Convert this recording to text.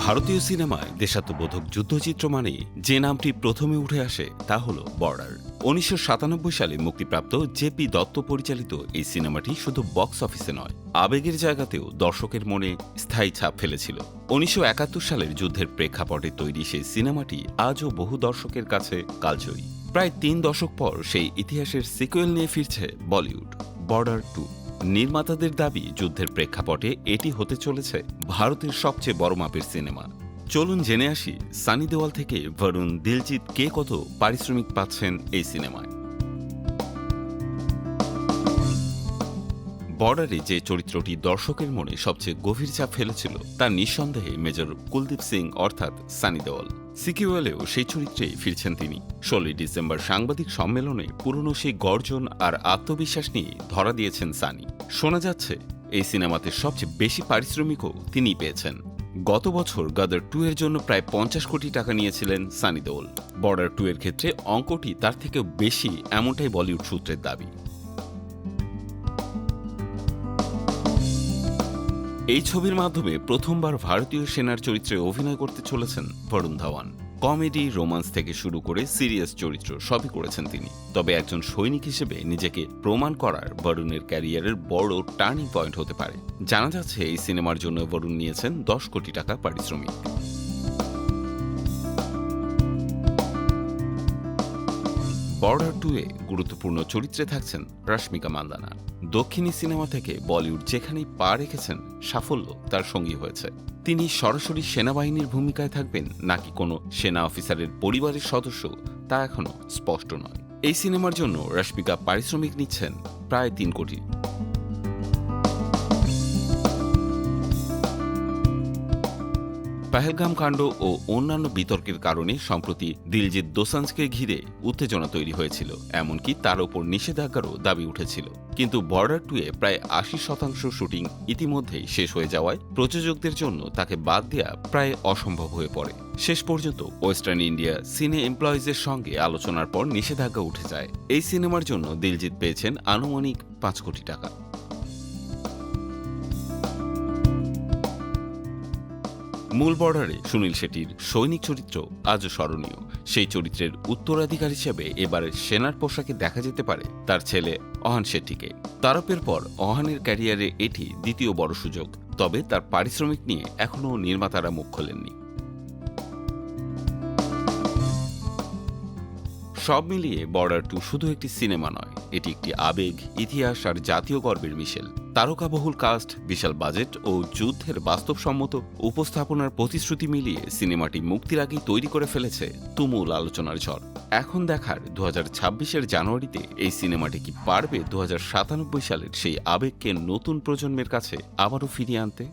ভারতীয় সিনেমায় দেশাত্মবোধক যুদ্ধচিত্র মানেই যে নামটি প্রথমে উঠে আসে তা হল বর্ডার। ১৯৯৭ সালে মুক্তিপ্রাপ্ত জেপি দত্ত পরিচালিত এই সিনেমাটি শুধু বক্স অফিসে নয়, আবেগের জায়গাতেও দর্শকের মনে স্থায়ী ছাপ ফেলেছিল। ১৯৭১ সালের যুদ্ধের প্রেক্ষাপটে তৈরি সেই সিনেমাটি আজও বহু দর্শকের কাছে কালজয়ী। প্রায় ৩ দশক পর সেই ইতিহাসের সিকুয়েল নিয়ে ফিরছে বলিউড, বর্ডার ২। নির্মাতাদের দাবি, যুদ্ধের প্রেক্ষাপটে এটি হতে চলেছে ভারতের সবচেয়ে বড় মাপের সিনেমা। চলুন জেনে আসি সানি দেওয়াল থেকে বরুণ, দিলজিৎ কে কত পারিশ্রমিক পাচ্ছেন এই সিনেমায়। বর্ডারে যে চরিত্রটি দর্শকের মনে সবচেয়ে গভীর চাপ ফেলেছিল তা নিঃসন্দেহে মেজর কুলদীপ সিং অর্থাৎ সানি দেওয়াল। সিকিউয়েলেও সেই চরিত্রেই ফিরছেন তিনি। ১৬ ডিসেম্বর সাংবাদিক সম্মেলনে পুরনো সেই গর্জন আর আত্মবিশ্বাস নিয়ে ধরা দিয়েছেন সানি। শোনা যাচ্ছে এই সিনেমাতে সবচেয়ে বেশি পারিশ্রমিকও তিনিই পেয়েছেন। গত বছর গাদার ২ এর জন্য প্রায় ৫০ কোটি টাকা নিয়েছিলেন সানি দেওল। বর্ডার ২ এর ক্ষেত্রে অঙ্কটি তার থেকেও বেশি, এমনটাই বলিউড সূত্রের দাবি। এই ছবির মাধ্যমে প্রথমবার ভারতীয় সেনার চরিত্রে অভিনয় করতে চলেছেন বরুণ ধাওয়ান। কমেডি, রোমান্স থেকে শুরু করে সিরিয়াস চরিত্র সবই করেছেন তিনি। তবে একজন সৈনিক হিসেবে নিজেকে প্রমাণ করার বরুণের ক্যারিয়ারের বড় টার্নিং পয়েন্ট হতে পারে। জানা যাচ্ছে এই সিনেমার জন্য বরুণ নিয়েছেন ১০ কোটি টাকা পারিশ্রমিক। বর্ডার ২ এ গুরুত্বপূর্ণ চরিত্রে থাকছেন রশ্মিকা মান্দানা। দক্ষিণী সিনেমা থেকে বলিউড যেখানেই পা রেখেছেন, সাফল্য তার সঙ্গী হয়েছে। তিনি সরাসরি সেনাবাহিনীর ভূমিকায় থাকবেন নাকি কোনো সেনা অফিসারের পরিবারের সদস্য তা এখনো স্পষ্ট নয়। এই সিনেমার জন্য রশ্মিকা পারিশ্রমিক নিচ্ছেন প্রায় ৩ কোটি। পহেলগাম কাণ্ড ও অন্যান্য বিতর্কের কারণে সম্প্রতি দিলজিৎ দোসাঞ্জকে ঘিরে উত্তেজনা তৈরি হয়েছিল, এমনকি তার ওপর নিষেধাজ্ঞারও দাবি উঠেছিল। কিন্তু বর্ডার ২ এ প্রায় ৮০% শুটিং ইতিমধ্যেই শেষ হয়ে যাওয়ায় প্রযোজকদের জন্য তাকে বাদ দেওয়া প্রায় অসম্ভব হয়ে পড়ে। শেষ পর্যন্ত ওয়েস্টার্ন ইন্ডিয়া সিনে এমপ্লয়িজের সঙ্গে আলোচনার পর নিষেধাজ্ঞা উঠে যায়। এই সিনেমার জন্য দিলজিৎ পেয়েছেন আনুমানিক ৫ কোটি টাকা। মূল বর্ডারে সুনীল শেট্টির সৈনিক চরিত্র আজও স্মরণীয়। সেই চরিত্রের উত্তরাধিকার হিসেবে এবারে সেনার পোশাকে দেখা যেতে পারে তার ছেলে অহান শেট্টিকে। তারপের পর অহানের ক্যারিয়ারে এটি দ্বিতীয় বড় সুযোগ। তবে তার পারিশ্রমিক নিয়ে এখনও নির্মাতারা মুখ খোলেননি। সব মিলিয়ে বর্ডার ২ শুধু একটি সিনেমা নয়, এটি একটি আবেগ, ইতিহাস আর জাতীয় গর্বের মিশেল। তারকাবহুল কাস্ট, বিশাল বাজেট ও যুদ্ধের বাস্তবসম্মত উপস্থাপনার প্রতিশ্রুতি মিলিয়ে সিনেমাটি মুক্তির আগেই তৈরি করে ফেলেছে তুমুল আলোচনার ঝড়। এখন দেখার ২০২৬-এর জানুয়ারিতে এই সিনেমাটি কি পারবে ২০৯৭ সালের সেই আবেগকে নতুন প্রজন্মের কাছে আবারও ফিরিয়ে আনতে।